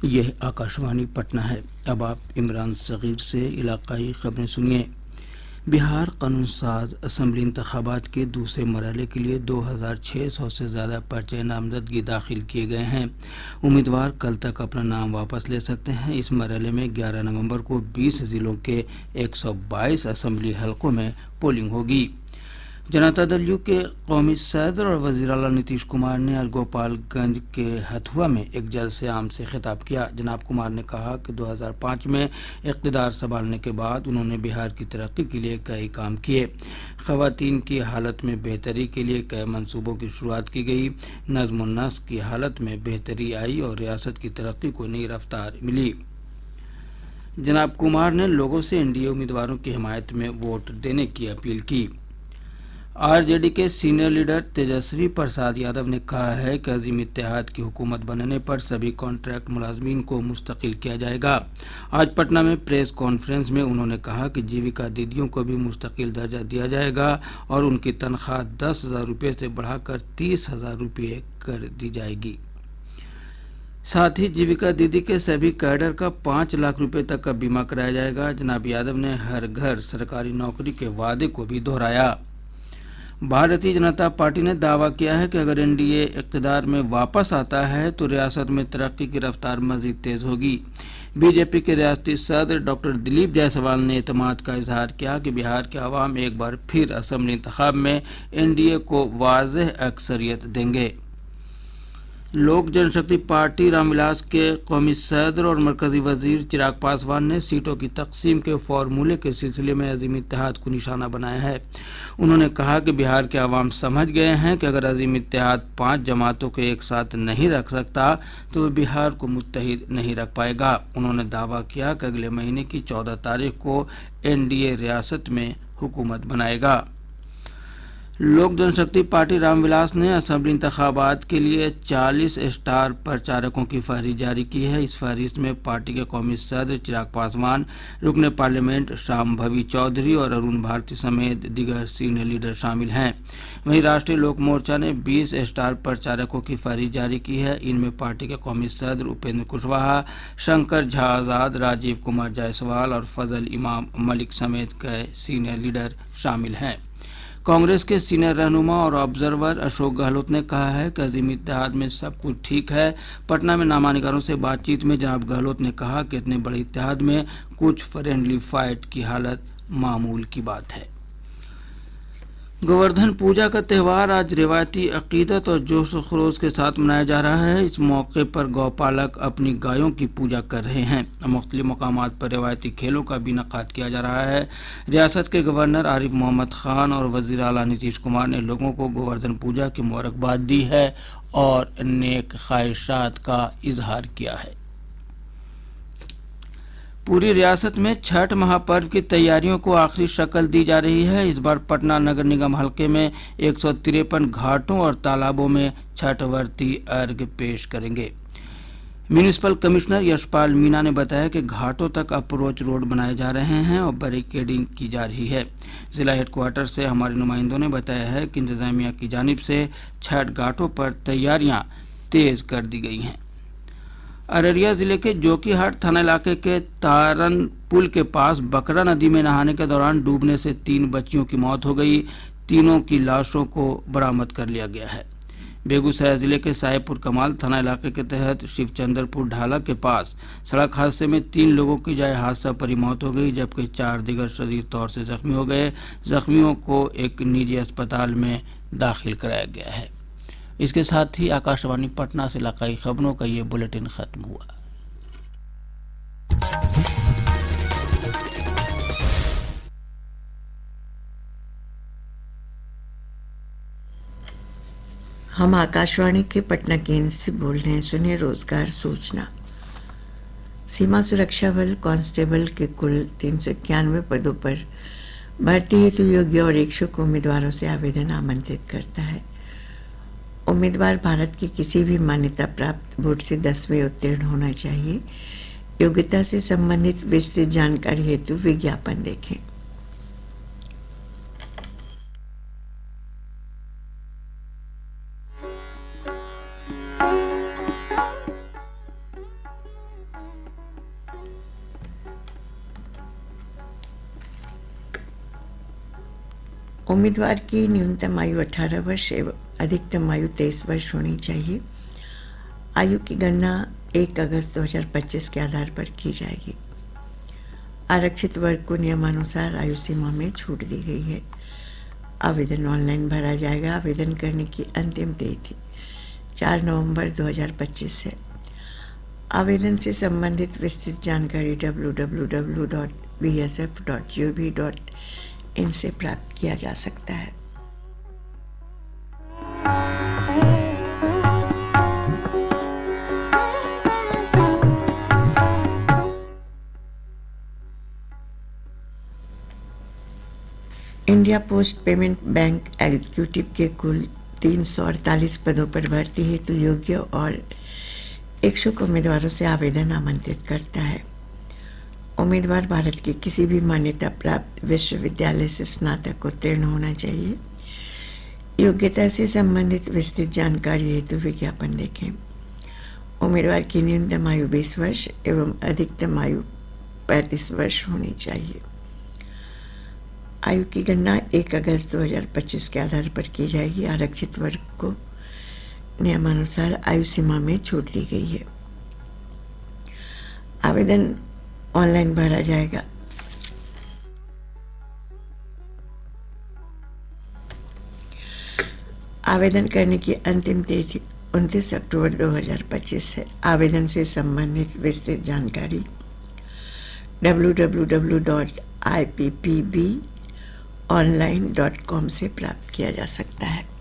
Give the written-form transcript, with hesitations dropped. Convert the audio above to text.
यह आकाशवाणी पटना है। अब आप इमरान सगीर से इलाकाई खबरें सुनिए। बिहार कानून साज असम्बली इंतखाबात के दूसरे मरहले के लिए 2600 से ज़्यादा पर्चे नामजदगी दाखिल किए गए हैं। उम्मीदवार कल तक अपना नाम वापस ले सकते हैं। इस मरहले में 11 नवंबर को 20 ज़िलों के 122 असम्बली हलकों में पोलिंग होगी। जनता दल यू के कौमी सदर और वज़ीर आला नीतीश कुमार ने आज गोपालगंज के हथुआ में एक जलसे आम से खिताब किया। जनाब कुमार ने कहा कि 2005 में इक़्तिदार संभालने के बाद उन्होंने बिहार की तरक्की के लिए कई काम किए। ख़वातीन की हालत में बेहतरी के लिए कई मंसूबों की शुरुआत की गई। नज़्म व नस्क की हालत में बेहतरी आई और रियासत की तरक्की को नई रफ्तार मिली। जनाब कुमार ने लोगों से एनडीए उम्मीदवारों की हिमायत में वोट देने की अपील की। आरजेडी के सीनियर लीडर तेजस्वी प्रसाद यादव ने कहा है कि अजीम इत्तेहाद की हुकूमत बनने पर सभी कॉन्ट्रैक्ट मुलाजमीन को मुस्तकिल किया जाएगा। आज पटना में प्रेस कॉन्फ्रेंस में उन्होंने कहा कि जीविका दीदियों को भी मुस्तकिल दर्जा दिया जाएगा और उनकी तनख्वाह 10,000 रुपये से बढ़ाकर 30,000 रुपये कर दी जाएगी। साथ ही जीविका दीदी के सभी कैडर का 5 लाख रुपए तक का बीमा कराया जाएगा। जनाब यादव ने हर घर सरकारी नौकरी के वादे को भी दोहराया। भारतीय जनता पार्टी ने दावा किया है कि अगर एनडीए इक़्तिदार में वापस आता है तो रियासत में तरक्की की रफ्तार मजीद तेज होगी। बीजेपी के रियासती सदर डॉक्टर दिलीप जायसवाल ने एतमाद का इजहार किया कि बिहार के अवाम एक बार फिर असम्बली इंतखाब में एनडीए को वाज़ेह अक्सरियत देंगे। लोक जनशक्ति पार्टी रामविलास के कौमी सदर और मरकजी वजीर चिराग पासवान ने सीटों की तकसीम के फार्मूले के सिलसिले में अजीम इत्तेहाद को निशाना बनाया है। उन्होंने कहा कि बिहार के अवाम समझ गए हैं कि अगर अजीम इत्तेहाद 5 जमातों को एक साथ नहीं रख सकता तो बिहार को मुत्तहिद नहीं रख पाएगा। उन्होंने दावा किया कि अगले महीने की 14 तारीख को एनडीए रियासत में हुकूमत बनाएगा। लोक जनशक्ति पार्टी रामविलास ने असम्बली इंतखाबात के लिए 40 स्टार प्रचारकों की फहरिस्त जारी की है। इस फहरिस्त में पार्टी के कौमी सदर चिराग पासवान, रुकने पार्लियामेंट शाम्भवी चौधरी और अरुण भारती समेत दीगर सीनियर लीडर शामिल हैं। वहीं राष्ट्रीय लोक मोर्चा ने 20 स्टार प्रचारकों की फहरिस्त जारी की है। इनमें पार्टी के कौमी सदर उपेंद्र कुशवाहा, शंकर झा आज़ाद, राजीव कुमार जायसवाल और फजल इमाम मलिक समेत कई सीनियर लीडर शामिल हैं। कांग्रेस के सीनियर रहनुमा और ऑब्जर्वर अशोक गहलोत ने कहा है कि अजीम इत्तेहाद में सब कुछ ठीक है। पटना में नामानिकारों से बातचीत में जनाब गहलोत ने कहा कि इतने बड़े इत्तेहाद में कुछ फ्रेंडली फाइट की हालत मामूल की बात है। गोवर्धन पूजा का त्यौहार आज रिवायती अकीदत और जोश व खरोश के साथ मनाया जा रहा है। इस मौके पर गौपालक अपनी गायों की पूजा कर रहे हैं। मुख्तलिफ मकामात पर रिवायती खेलों का भी इनेकाद किया जा रहा है। रियासत के गवर्नर आरिफ मोहम्मद खान और वज़ीर आला नीतीश कुमार ने लोगों को गोवर्धन पूजा की मुबारकबाद दी है और नेक ख्वाहिशात का इजहार किया है। पूरी रियासत में छठ महापर्व की तैयारियों को आखिरी शक्ल दी जा रही है। इस बार पटना नगर निगम हल्के में 153 घाटों और तालाबों में छठ व्रती अर्घ्य पेश करेंगे। म्यूनिसिपल कमिश्नर यशपाल मीना ने बताया कि घाटों तक अप्रोच रोड बनाए जा रहे हैं और बैरिकेडिंग की जा रही है। जिला हेडक्वार्टर से हमारे नुमाइंदों ने बताया है कि इंतजामिया की जानिब से छठ घाटों पर तैयारियां तेज कर दी गई हैं। अररिया जिले के जोकीहाट थाना इलाके के तारन पुल के पास बकरा नदी में नहाने के दौरान डूबने से 3 बच्चियों की मौत हो गई। तीनों की लाशों को बरामद कर लिया गया है। बेगूसराय जिले के साहेबपुर कमाल थाना इलाके के तहत शिवचंद्रपुर ढाला के पास सड़क हादसे में 3 लोगों की जाए हादसा पर मौत हो गई, जबकि 4 दिगर शदीद तौर से जख्मी हो गए। जख्मियों को एक निजी अस्पताल में दाखिल कराया गया है। इसके साथ ही आकाशवाणी पटना से इलाकाई खबरों का ये बुलेटिन खत्म हुआ। हम आकाशवाणी के पटना केंद्र से बोल रहे हैं। सुनिए रोजगार सूचना। सीमा सुरक्षा बल कांस्टेबल के कुल 391 पदों पर भर्ती हेतु योग्य और इच्छुक उम्मीदवारों से आवेदन आमंत्रित करता है। उम्मीदवार भारत की किसी भी मान्यता प्राप्त बोर्ड से 10वीं उत्तीर्ण होना चाहिए। योग्यता से संबंधित विस्तृत जानकारी हेतु विज्ञापन देखें। उम्मीदवार की न्यूनतम आयु 18 वर्ष एवं अधिकतम आयु 23 वर्ष होनी चाहिए। आयु की गणना 1 अगस्त 2025 के आधार पर की जाएगी। आरक्षित वर्ग को नियमानुसार आयु सीमा में छूट दी गई है। आवेदन ऑनलाइन भरा जाएगा। आवेदन करने की अंतिम तिथि 4 नवंबर 2025 है। आवेदन से संबंधित विस्तृत जानकारी www.bsf.gov.in से प्राप्त किया जा सकता है। India post payment bank executive के कुल 348 पदों पर भर्ती हेतु योग्य और इच्छुक उम्मीदवारों से आवेदन आमंत्रित करता है। उम्मीदवार भारत के किसी भी मान्यता प्राप्त विश्वविद्यालय से स्नातक उत्तीर्ण होना चाहिए। योग्यता से संबंधित विस्तृत जानकारी हेतु विज्ञापन देखें। उम्मीदवार की न्यूनतम आयु 20 वर्ष एवं अधिकतम आयु 35 वर्ष होनी चाहिए। आयु की गणना 1 अगस्त 2025 के आधार पर की जाएगी। आरक्षित वर्ग को नियमानुसार आयु सीमा में छूट दी गई है। आवेदन ऑनलाइन भरा जाएगा। आवेदन करने की अंतिम तिथि 29 अक्टूबर 2025 है। आवेदन से संबंधित विस्तृत जानकारी www.ippbonline.com से प्राप्त किया जा सकता है।